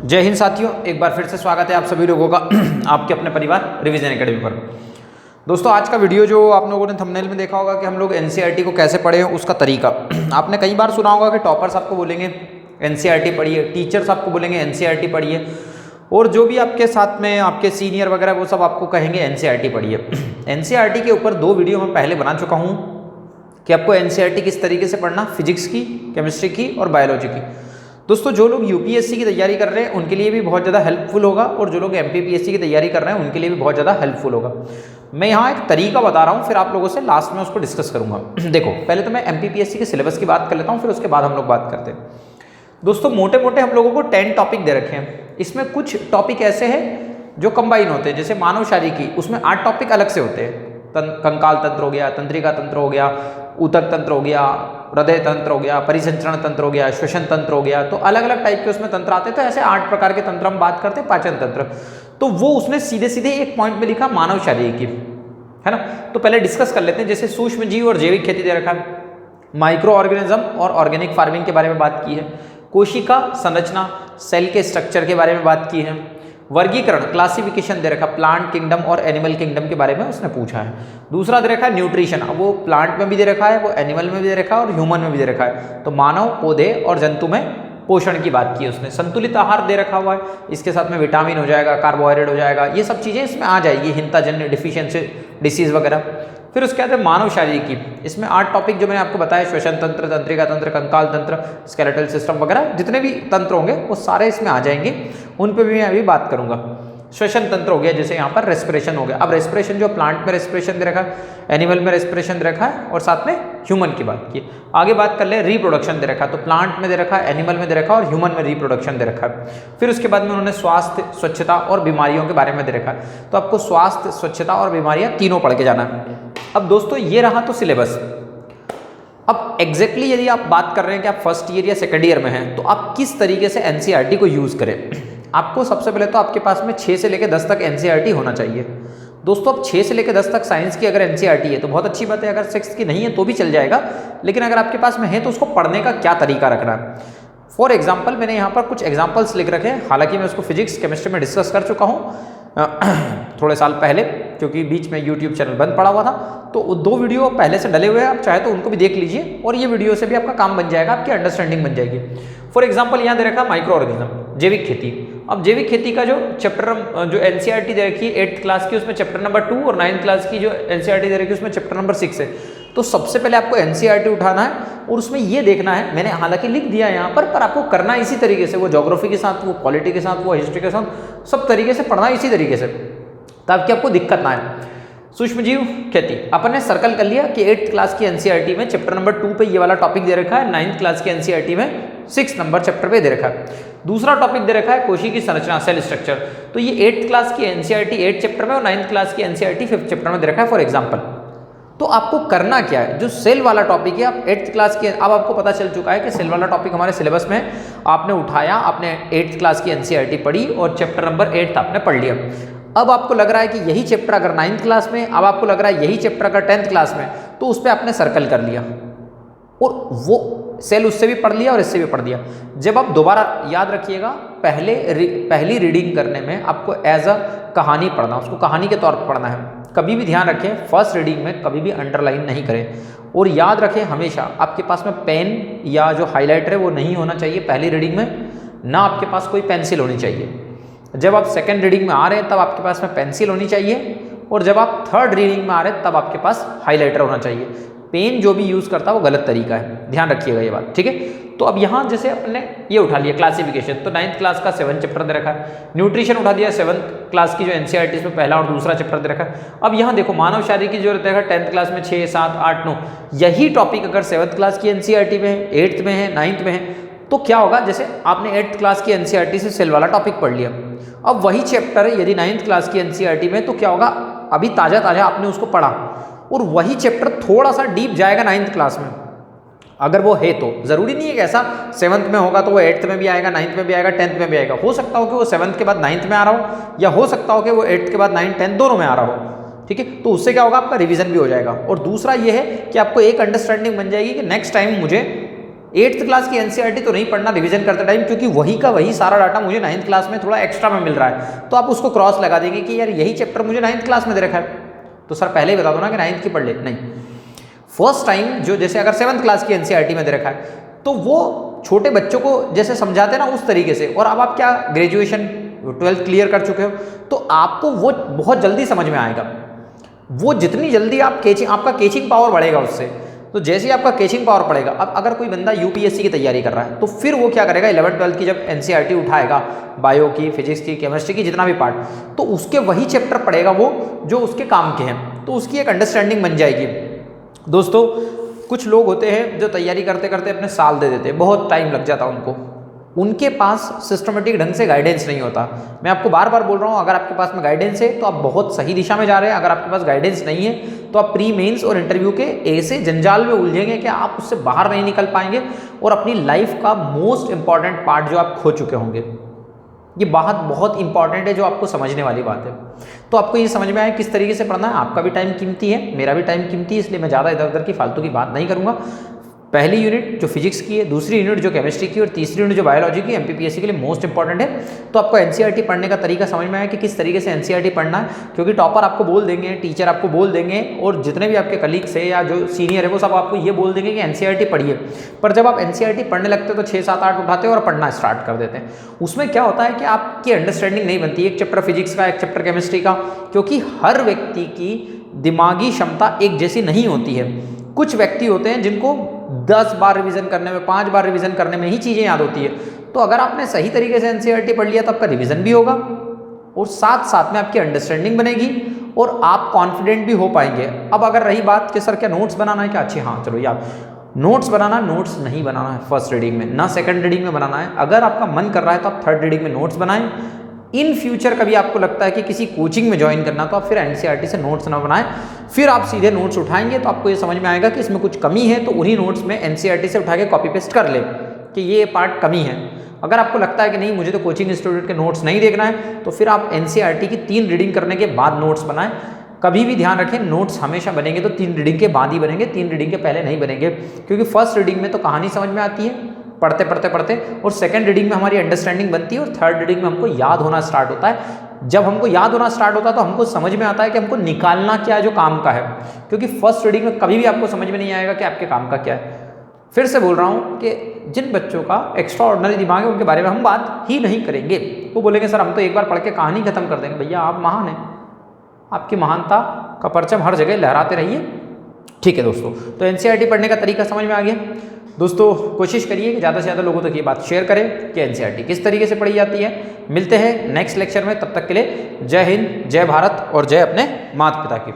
जय हिंद साथियों, एक बार फिर से स्वागत है आप सभी लोगों का आपके अपने परिवार रिवीजन एकेडमी पर। दोस्तों, आज का वीडियो जो आप लोगों ने थंबनेल में देखा होगा कि हम लोग एनसीईआरटी को कैसे पढ़े हैं उसका तरीका। आपने कई बार सुना होगा कि टॉपर्स आपको बोलेंगे एनसीईआरटी पढ़िए, टीचर्स आपको बोलेंगे एनसीईआरटी पढ़िए, और जो भी आपके साथ में आपके सीनियर वगैरह वो सब आपको कहेंगे एनसीईआरटी पढ़िए। एनसीईआरटी के ऊपर 2 वीडियो मैं पहले बना चुका हूँ कि आपको एनसीईआरटी किस तरीके से पढ़ना, फिजिक्स की, केमिस्ट्री की और बायोलॉजी की। दोस्तों, जो लोग यूपीएससी की तैयारी कर रहे हैं उनके लिए भी बहुत ज़्यादा हेल्पफुल होगा, और जो लोग एमपीपीएससी की तैयारी कर रहे हैं उनके लिए भी बहुत ज़्यादा हेल्पफुल होगा। मैं यहाँ एक तरीका बता रहा हूँ, फिर आप लोगों से लास्ट में उसको डिस्कस करूँगा। देखो, पहले तो मैं एमपीपीएससी के सिलेबस की बात कर लेता हूँ, फिर उसके बाद हम लोग बात करते हैं। दोस्तों, मोटे मोटे हम लोगों को 10 टॉपिक दे रखे हैं। इसमें कुछ टॉपिक ऐसे हैं जो कंबाइन होते हैं, जैसे मानव शारीरिकी, उसमें 8 टॉपिक अलग से होते हैं। कंकाल तंत्र हो गया, तंत्रिका तंत्र हो गया, ऊतक तंत्र हो गया, हृदय तंत्र हो गया, परिसंचरण तंत्र हो गया, श्वसन तंत्र हो गया। तो अलग अलग टाइप के उसमें तंत्र आते हैं। तो ऐसे 8 प्रकार के तंत्र हम बात करते हैं। पाचन तंत्र, तो वो उसने सीधे सीधे एक पॉइंट में लिखा मानव शारीरिकी, है ना। तो पहले डिस्कस कर लेते हैं। जैसे सूक्ष्म जीव और जैविक खेती दे रखा है, माइक्रो ऑर्गेनिज्म और ऑर्गेनिक फार्मिंग के बारे में बात की है, कोशिका संरचना, सेल के स्ट्रक्चर के बारे में बात की है, वर्गीकरण क्लासिफिकेशन दे रखा, प्लांट किंगडम और एनिमल किंगडम के बारे में उसने पूछा है। दूसरा दे रखा है न्यूट्रिशन, अब वो प्लांट में भी दे रखा है, वो एनिमल में भी दे रखा है और ह्यूमन में भी दे रखा है। तो मानव, पौधे और जंतु में पोषण की बात की है उसने। संतुलित आहार दे रखा हुआ है, इसके साथ में विटामिन हो जाएगा, कार्बोहाइड्रेट हो जाएगा, ये सब चीज़ें इसमें आ जाएगी, हिंताजन्य डिफिशियंसी डिसीज वगैरह। फिर उसके बाद है मानव शारीरिकी, इसमें 8 टॉपिक जो मैंने आपको बताया, श्वसन तंत्र, तंत्रिका तंत्र, कंकाल तंत्र, स्केलेटल सिस्टम वगैरह, जितने भी तंत्र होंगे वो सारे इसमें आ जाएंगे। उन पर भी मैं अभी बात करूंगा। श्वसन तंत्र हो गया, जैसे यहाँ पर रेस्पिरेशन हो गया। अब रेस्पिरेशन जो प्लांट में रेस्पिरेशन दे रखा है, एनिमल में रेस्पिरेशन दे रखा है, और साथ में ह्यूमन की बात की। आगे बात कर ले, रिप्रोडक्शन दे रखा है, तो प्लांट में दे रखा है, एनिमल में दे रखा है और ह्यूमन में रिप्रोडक्शन दे रखा है। फिर उसके बाद में उन्होंने स्वास्थ्य, स्वच्छता और बीमारियों के बारे में दे रखा है। तो आपको स्वास्थ्य, स्वच्छता और बीमारियां तीनों पढ़ के जाना है। अब दोस्तों, ये रहा तो सिलेबस। अब एग्जैक्टली यदि आप बात कर रहे हैं कि आप फर्स्ट ईयर या सेकंड ईयर में हैं, तो आप किस तरीके से एनसीईआरटी को यूज़ करें। आपको सबसे पहले तो आपके पास में 6 से लेकर 10 तक एनसीईआरटी होना चाहिए। दोस्तों, अब 6 से लेकर 10 तक साइंस की अगर एनसीईआरटी है तो बहुत अच्छी बात है। अगर 6 की नहीं है तो भी चल जाएगा, लेकिन अगर आपके पास में है तो उसको पढ़ने का क्या तरीका रखना है। फॉर एग्जाम्पल, मैंने यहाँ पर कुछ एग्जाम्पल्स लिख रखे हैं। हालांकि मैं उसको फिजिक्स केमिस्ट्री में डिस्कस कर चुका हूँ थोड़े साल पहले, क्योंकि बीच में यूट्यूब चैनल बंद पड़ा हुआ था। तो 2 वीडियो पहले से डले हुए हैं, आप चाहे तो उनको भी देख लीजिए, और ये वीडियो से भी आपका काम बन जाएगा, आपकी अंडरस्टैंडिंग बन जाएगी। फॉर एग्जाम्पल, यहाँ दे रखा माइक्रो ऑर्गेनिज्म, जैविक खेती। अब जैविक खेती का जो चैप्टर जो एनसीईआरटी दे रखी है 8th क्लास की, उसमें चैप्टर नंबर 2, और 9th क्लास की जो एनसीईआरटी दे रखी है उसमें चैप्टर नंबर 6 है। तो सबसे पहले आपको एनसीईआरटी उठाना है और उसमें ये देखना है, मैंने हालांकि लिख दिया यहाँ पर आपको करना इसी तरीके से, वो ज्योग्राफी के साथ, वो पॉलिटी के साथ, वो हिस्ट्री के साथ, सब तरीके से पढ़ना इसी तरीके से, ताकि आपको दिक्कत ना आए। सूक्ष्म जीव खेती अपन ने सर्कल कर लिया कि 8th क्लास की एनसीईआरटी में चैप्टर नंबर 2 पे ये वाला टॉपिक दे रखा है, 9th क्लास की एनसीईआरटी में 6 नंबर चैप्टर पे दे रखा है। दूसरा टॉपिक दे रखा है कोशिका की संरचना, सेल स्ट्रक्चर। तो ये 8th क्लास की एनसीईआरटी 8 चैप्टर में और 9th क्लास की एनसीईआरटी 5th चैप्टर में दे रखा है। फॉर एग्जाम्पल, तो आपको करना क्या है, जो सेल वाला टॉपिक है, आप 8th क्लास के, अब आपको पता चल चुका है कि सेल वाला टॉपिक हमारे सिलेबस में आपने उठाया, आपने 8th क्लास की एनसीईआरटी पढ़ी और चैप्टर नंबर 8 आपने पढ़ लिया। अब आपको लग रहा है कि यही चैप्टर अगर 9th क्लास में, अब आपको लग रहा है यही चैप्टर अगर 10th क्लास में, तो उस पर आपने सर्कल कर लिया और वो सेल उससे भी पढ़ लिया और इससे भी पढ़ दिया। जब आप दोबारा, याद रखिएगा, पहली रीडिंग करने में आपको एज अ कहानी पढ़ना, उसको कहानी के तौर पर पढ़ना है। कभी भी ध्यान रखें, फर्स्ट रीडिंग में कभी भी अंडरलाइन नहीं करें, और याद रखें हमेशा आपके पास में पेन या जो हाईलाइटर है वो नहीं होना चाहिए पहली रीडिंग में, ना आपके पास कोई पेंसिल होनी चाहिए। जब आप सेकंड रीडिंग में आ रहे हैं तब आपके पास में पेंसिल होनी चाहिए, और जब आप थर्ड रीडिंग में आ रहे हैं तब आपके पास हाईलाइटर होना चाहिए। पेन जो भी यूज़ करता है वो गलत तरीका है, ध्यान रखिएगा ये बात, ठीक है। तो अब यहाँ जैसे अपने ये उठा लिया क्लासिफिकेशन, तो 9th क्लास का 7 चैप्टर दे रखा है। न्यूट्रिशन उठा दिया, 7th क्लास की जो एनसीईआरटी में पहला और दूसरा चैप्टर दे रखा है। अब यहाँ देखो, मानव शारीरिकी की जो रहता है 10th क्लास में 6, 7, 8, 9, यही टॉपिक अगर 7th क्लास की एनसीईआरटी में है, 8th में है, 9th में है, तो क्या होगा, जैसे आपने 8th क्लास की एनसीईआरटी से सेल वाला टॉपिक पढ़ लिया, अब वही चैप्टर है यदि 9th क्लास की एनसीईआरटी में, तो क्या होगा, अभी ताज़ा ताज़ा आपने उसको पढ़ा और वही चैप्टर थोड़ा सा डीप जाएगा 9th क्लास में, अगर वो है तो। ज़रूरी नहीं है कि ऐसा 7th में होगा तो वो 8th में भी आएगा, 9th में भी आएगा, 10th में भी आएगा। हो सकता हो कि वो 7th के बाद 9th में आ रहा हो, या हो सकता हो कि वो 8th के बाद 9th 10th दोनों में आ रहा हो, ठीक है। तो उससे क्या होगा, आपका रिवीजन भी हो जाएगा, और दूसरा ये है कि आपको एक अंडरस्टैंडिंग बन जाएगी कि नेक्स्ट टाइम मुझे 8th क्लास की एनसीईआरटी तो नहीं पढ़ना रिवीजन करते टाइम, क्योंकि वही का वही सारा डाटा मुझे 9th क्लास में थोड़ा एक्स्ट्रा में मिल रहा है, तो आप उसको क्रॉस लगा देंगे कि यार यही चैप्टर मुझे 9th क्लास में दे रखा है, तो सर पहले ही बता दो ना कि 9th की पढ़ ले। नहीं, फर्स्ट टाइम जो जैसे अगर 7th क्लास की एनसीईआरटी में दे रखा है तो वो छोटे बच्चों को जैसे समझाते हैं ना उस तरीके से, और अब आप क्या ग्रेजुएशन 12th क्लियर कर चुके हो तो आपको वो बहुत जल्दी समझ में आएगा। वो जितनी जल्दी आप आपका कैचिंग पावर बढ़ेगा उससे, तो जैसे ही आपका कैचिंग पावर पड़ेगा, अब अगर कोई बंदा यूपीएससी की तैयारी कर रहा है तो फिर वो क्या करेगा, 11th-12th की जब एनसीईआरटी उठाएगा, बायो की, फिजिक्स की, केमिस्ट्री की, जितना भी पार्ट, तो उसके वही चैप्टर पढ़ेगा वो जो उसके काम के हैं, तो उसकी एक अंडरस्टैंडिंग बन जाएगी। दोस्तों कुछ लोग होते हैं जो तैयारी करते करते अपने साल दे देते हैं, बहुत टाइम लग जाता उनको, उनके पास सिस्टमेटिक ढंग से गाइडेंस नहीं होता। मैं आपको बार बार बोल रहा हूँ, अगर आपके पास में गाइडेंस है तो आप बहुत सही दिशा में जा रहे हैं, अगर आपके पास गाइडेंस नहीं है तो आप प्री मेंस और इंटरव्यू के ऐसे जंजाल में उलझेंगे कि आप उससे बाहर नहीं निकल पाएंगे, और अपनी लाइफ का मोस्ट इंपॉर्टेंट पार्ट जो आप खो चुके होंगे। ये बात बहुत इंपॉर्टेंट है जो आपको समझने वाली बात है। तो आपको ये समझ में आया किस तरीके से पढ़ना है, आपका भी टाइम कीमती है, मेरा भी टाइम कीमती है, इसलिए मैं ज़्यादा इधर उधर की फालतू की बात नहीं करूँगा। पहली यूनिट जो फिजिक्स की है, दूसरी यूनिट जो केमिस्ट्री की, और तीसरी यूनिट जो बायोलॉजी की, एमपीपीएससी के लिए मोस्ट इंपॉर्टेंट है। तो आपको एनसीईआरटी पढ़ने का तरीका समझ में आया कि किस तरीके से एनसीईआरटी पढ़ना है, क्योंकि टॉपर आपको बोल देंगे, टीचर आपको बोल देंगे, और जितने भी आपके कलीग्स है या जो सीनियर है वो सब आपको ये बोल देंगे कि एनसीईआरटी पढ़िए। पर जब आप एनसीईआरटी पढ़ने लगते हो तो 6, 7, 8 उठाते हो और पढ़ना स्टार्ट कर देते हैं। उसमें क्या होता है कि आपकी अंडरस्टैंडिंग नहीं बनती, एक चैप्टर फिजिक्स का, एक चैप्टर केमिस्ट्री का, क्योंकि हर व्यक्ति की दिमागी क्षमता एक जैसी नहीं होती है। कुछ व्यक्ति होते हैं जिनको 10 बार रिवीजन करने में, 5 बार रिवीजन करने में ही चीज़ें याद होती है। तो अगर आपने सही तरीके से एनसीईआरटी पढ़ लिया तो आपका रिवीजन भी होगा, और साथ साथ में आपकी अंडरस्टैंडिंग बनेगी, और आप कॉन्फिडेंट भी हो पाएंगे। अब अगर रही बात कि सर क्या नोट्स बनाना है क्या, अच्छी, हाँ चलो यार नोट्स बनाना, नोट्स नहीं बनाना है फर्स्ट रीडिंग में, ना सेकंड रीडिंग में बनाना है। अगर आपका मन कर रहा है तो आप थर्ड रीडिंग में नोट्स बनाएं। इन फ्यूचर कभी आपको लगता है कि किसी कोचिंग में ज्वाइन करना, तो आप फिर एनसीईआरटी से नोट्स ना बनाएं, फिर आप सीधे नोट्स उठाएंगे तो आपको ये समझ में आएगा कि इसमें कुछ कमी है, तो उन्हीं नोट्स में एनसीईआरटी से उठा के कॉपी पेस्ट कर ले कि ये पार्ट कमी है। अगर आपको लगता है कि नहीं मुझे तो कोचिंग इंस्टीट्यूट के नोट्स नहीं देखना है, तो फिर आप एनसीईआरटी की 3 रीडिंग करने के बाद नोट्स बनाएं। कभी भी ध्यान रखें, नोट्स हमेशा बनेंगे तो 3 रीडिंग के बाद ही बनेंगे, 3 रीडिंग के पहले नहीं बनेंगे, क्योंकि फर्स्ट रीडिंग में तो कहानी समझ में आती है पढ़ते पढ़ते पढ़ते, और सेकंड रीडिंग में हमारी अंडरस्टैंडिंग बनती है, और थर्ड रीडिंग में हमको याद होना स्टार्ट होता है। जब हमको याद होना स्टार्ट होता है तो हमको समझ में आता है कि हमको निकालना क्या है जो काम का है, क्योंकि फर्स्ट रीडिंग में कभी भी आपको समझ में नहीं आएगा कि आपके काम का क्या है। फिर से बोल रहा हूँ कि जिन बच्चों का एक्स्ट्रा ऑर्डिनरी दिमाग है उनके बारे में हम बात ही नहीं करेंगे। वो बोलेंगे सर हम तो एक बार पढ़ के कहानी खत्म कर देंगे। भैया आप महान हैं, आपकी महानता का परचम हर जगह लहराते रहिए, ठीक है दोस्तों। तो एनसीईआरटी पढ़ने का तरीका समझ में आ गया। दोस्तों कोशिश करिए कि ज़्यादा से ज़्यादा लोगों तक ये बात शेयर करें कि एनसीईआरटी किस तरीके से पढ़ी जाती है। मिलते हैं नेक्स्ट लेक्चर में, तब तक के लिए जय हिंद, जय भारत और जय अपने माता पिता की।